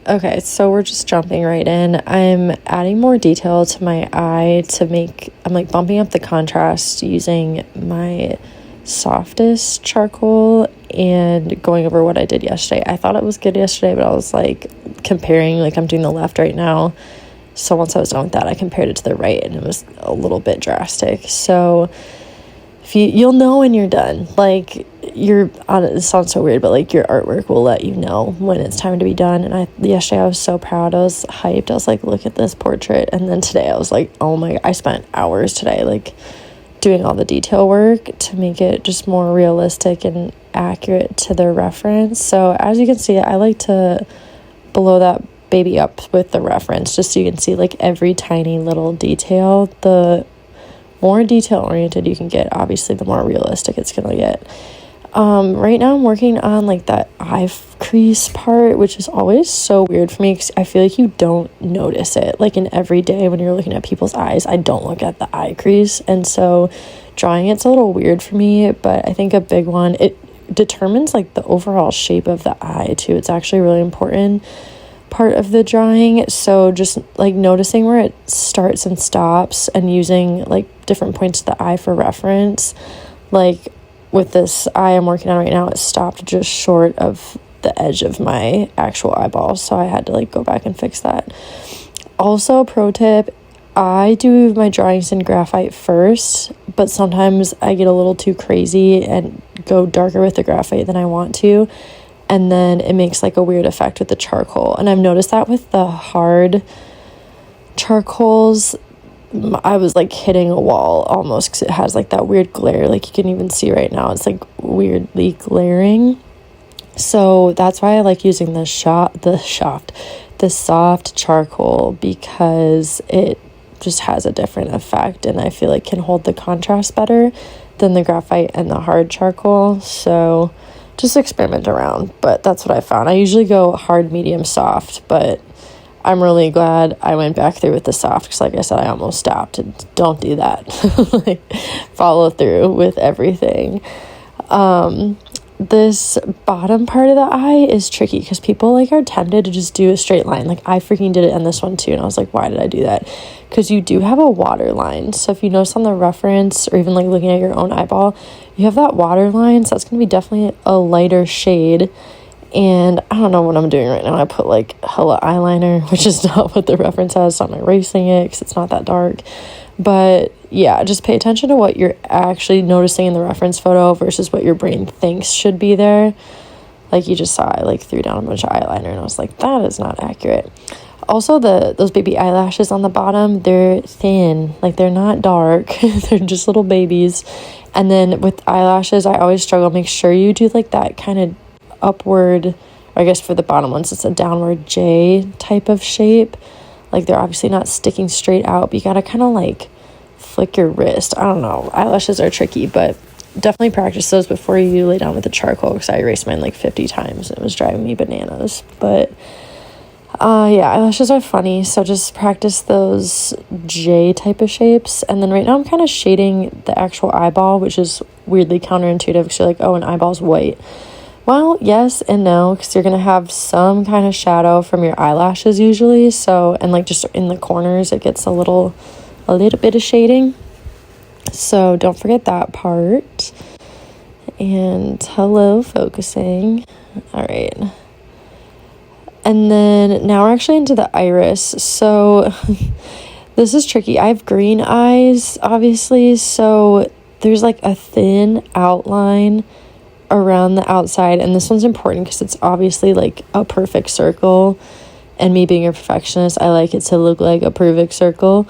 Okay, so we're just jumping right in. I'm adding more detail to my eye I'm like bumping up the contrast using my softest charcoal and going over what I did yesterday. I thought it was good yesterday, but I was like comparing, like I'm doing the left right now. So once I was done with that, I compared it to the right and it was a little bit drastic. So if you'll know when you're done, like it sounds so weird, but like your artwork will let you know when it's time to be done. And yesterday I was so proud. I was hyped. I was like, look at this portrait. And then today I was like, oh my, I spent hours today like doing all the detail work to make it just more realistic and accurate to the reference. So as you can see, I like to blow that baby up with the reference just so you can see like every tiny little detail. The more detail oriented you can get, obviously the more realistic it's gonna get. Right now I'm working on like that eye crease part, which is always so weird for me because I feel like you don't notice it. Like in every day when you're looking at people's eyes, I don't look at the eye crease, and so drawing it's a little weird for me. But I think a big one, it determines like the overall shape of the eye too. It's actually a really important part of the drawing. So just like noticing where it starts and stops and using like different points of the eye for reference. Like with this eye I'm working on right now, it stopped just short of the edge of my actual eyeball, so I had to like go back and fix that. Also, pro tip, I do my drawings in graphite first, but sometimes I get a little too crazy and go darker with the graphite than I want to, and then it makes like a weird effect with the charcoal. And I've noticed that with the hard charcoals, I was like hitting a wall almost because it has like that weird glare. Like you can even see right now, it's like weirdly glaring. So that's why I like using the soft charcoal, because it just has a different effect and I feel like can hold the contrast better than the graphite and the hard charcoal. So just experiment around, but that's what I found. I usually go hard, medium, soft, but I'm really glad I went back through with the soft because like I said, I almost stopped. And don't do that. Like follow through with everything. This bottom part of the eye is tricky because people like are tempted to just do a straight line. Like I freaking did it in this one too, and I was like, why did I do that? Because you do have a water line. So if you notice on the reference or even like looking at your own eyeball, you have that water line, so that's going to be definitely a lighter shade. And I don't know what I'm doing right now. I put like hella eyeliner, which is not what the reference has, so I'm erasing it because it's not that dark. But yeah, just pay attention to what you're actually noticing in the reference photo versus what your brain thinks should be there. Like you just saw, I like threw down a bunch of eyeliner and I was like, that is not accurate. Also, those baby eyelashes on the bottom, they're thin. Like they're not dark. They're just little babies. And then with eyelashes, I always struggle. Make sure you do like that kind of upward, or I guess for the bottom ones, it's a downward J type of shape. Like they're obviously not sticking straight out, but you gotta kind of like flick your wrist. I don't know. Eyelashes are tricky, but definitely practice those before you lay down with the charcoal because I erased mine like 50 times and it was driving me bananas. But yeah, eyelashes are funny, so just practice those J type of shapes. And then right now I'm kind of shading the actual eyeball, which is weirdly counterintuitive because you're like, oh, an eyeball's white. Well, yes and no, because you're going to have some kind of shadow from your eyelashes usually. So, and like just in the corners, it gets a little bit of shading. So don't forget that part. And hello, focusing. All right. And then now we're actually into the iris. So this is tricky. I have green eyes, obviously. So there's like a thin outline around the outside, and this one's important because it's obviously like a perfect circle, and me being a perfectionist, I like it to look like a perfect circle.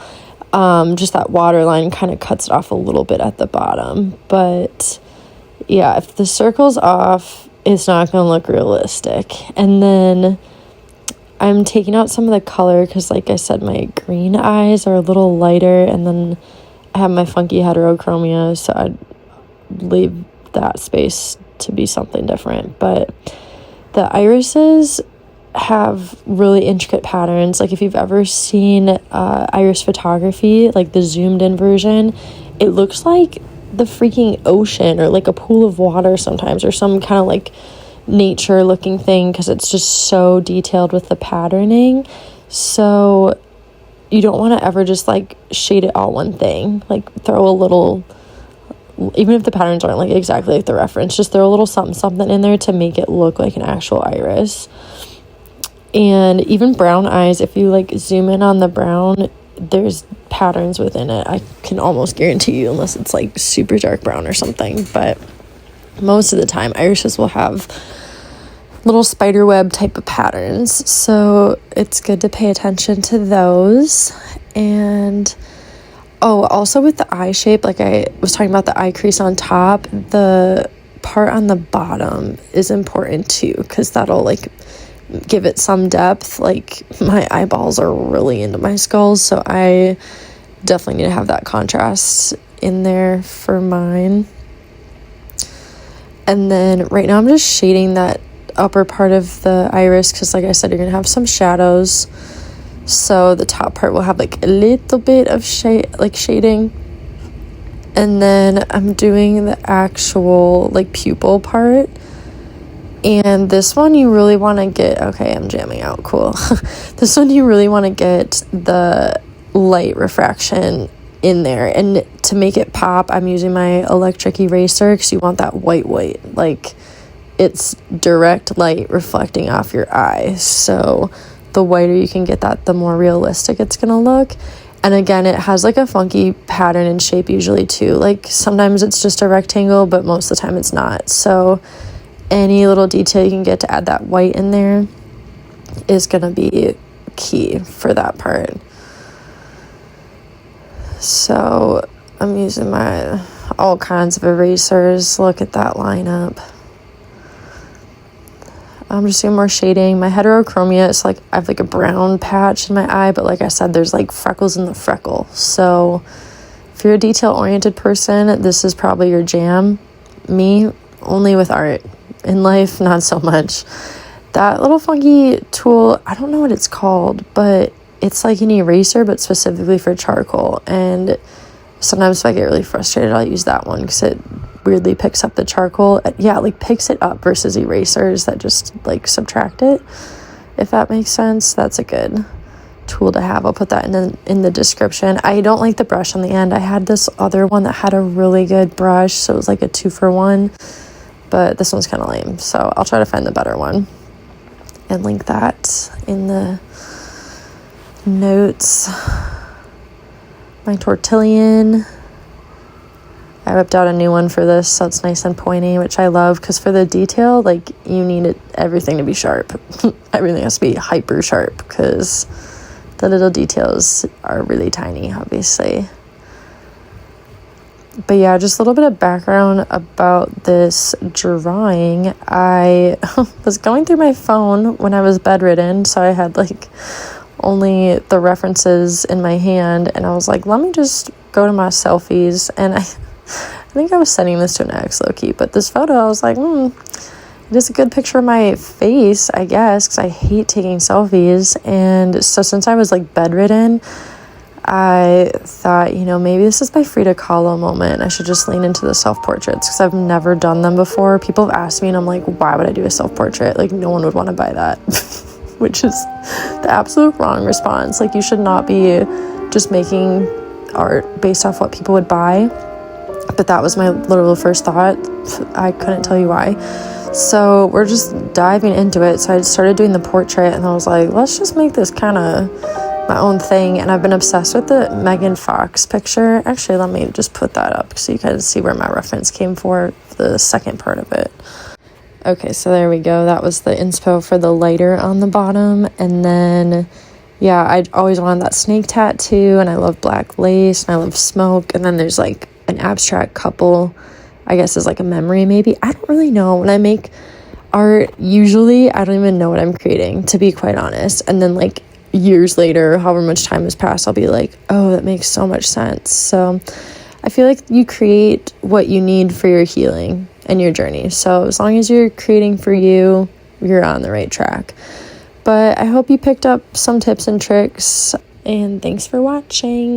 Just that water line kind of cuts it off a little bit at the bottom, but yeah, if the circle's off, it's not going to look realistic. And then I'm taking out some of the color because like I said, my green eyes are a little lighter, and then I have my funky heterochromia, so I'd leave that space to be something different. But the irises have really intricate patterns. Like if you've ever seen iris photography, like the zoomed in version, it looks like the freaking ocean or like a pool of water sometimes, or some kind of like nature looking thing because it's just so detailed with the patterning. So you don't want to ever just like shade it all one thing. Like throw a little, even if the patterns aren't like exactly like the reference, just throw a little something in there to make it look like an actual iris. And even brown eyes, if you like zoom in on the brown, there's patterns within it. I can almost guarantee you, unless it's like super dark brown or something, but most of the time irises will have little spider web type of patterns, so it's good to pay attention to those. And also with the eye shape, like I was talking about the eye crease on top, the part on the bottom is important too, because that'll like give it some depth. Like my eyeballs are really into my skull, so I definitely need to have that contrast in there for mine. And then right now I'm just shading that upper part of the iris because like I said, you're gonna have some shadows, so the top part will have like a little bit of shading, and then I'm doing the actual like pupil part. And this one you really want to get, okay, I'm jamming out, cool. This one you really want to get the light refraction in there, and to make it pop, I'm using my electric eraser because you want that white, like it's direct light reflecting off your eye. So the whiter you can get that, the more realistic it's gonna look. And again, it has like a funky pattern and shape usually too. Like sometimes it's just a rectangle, but most of the time it's not. So any little detail you can get to add that white in there is gonna be key for that part. So I'm using my all kinds of erasers. Look at that lineup. I'm just doing more shading. My heterochromia is like, I have like a brown patch in my eye, but like I said, there's like freckles in the freckle. So if you're a detail-oriented person, this is probably your jam. Me, only with art. In life, not so much. That little funky tool, I don't know what it's called, but it's like an eraser, but specifically for charcoal. And sometimes if I get really frustrated, I'll use that one because it weirdly picks up the charcoal. Yeah, it like picks it up versus erasers that just like subtract it, if that makes sense. That's a good tool to have. I'll put that in the description. I don't like the brush on the end. I had this other one that had a really good brush, so it was like a 2-for-1, but this one's kind of lame, so I'll try to find the better one and link that in the notes. My Tortillion, I whipped out a new one for this, so it's nice and pointy, which I love, because for the detail, like, you need everything to be sharp. Everything has to be hyper sharp, because the little details are really tiny, obviously. But yeah, just a little bit of background about this drawing. I was going through my phone when I was bedridden, so I had like only the references in my hand, and I was like, let me just go to my selfies. And I think I was sending this to an ex, low-key, but this photo, I was like, it is a good picture of my face, I guess, because I hate taking selfies. And so since I was like bedridden, I thought, maybe this is my Frida Kahlo moment. I should just lean into the self-portraits, because I've never done them before. People have asked me, and I'm like, why would I do a self-portrait? Like, no one would want to buy that. Which is the absolute wrong response. Like, you should not be just making art based off what people would buy. But that was my literal first thought. I couldn't tell you why. So we're just diving into it. So I started doing the portrait, and I was like, let's just make this kind of my own thing. And I've been obsessed with the Megan Fox picture. Actually, let me just put that up so you can see where my reference came for the second part of it. Okay, so there we go. That was the inspo for the lighter on the bottom. And then, yeah, I always wanted that snake tattoo, and I love black lace, and I love smoke. And then there's like an abstract couple, I guess is like a memory maybe. I don't really know. When I make art, usually I don't even know what I'm creating, to be quite honest. And then like years later, however much time has passed, I'll be like, oh, that makes so much sense. So I feel like you create what you need for your healing and your journey. So as long as you're creating for you, you're on the right track. But I hope you picked up some tips and tricks, and thanks for watching.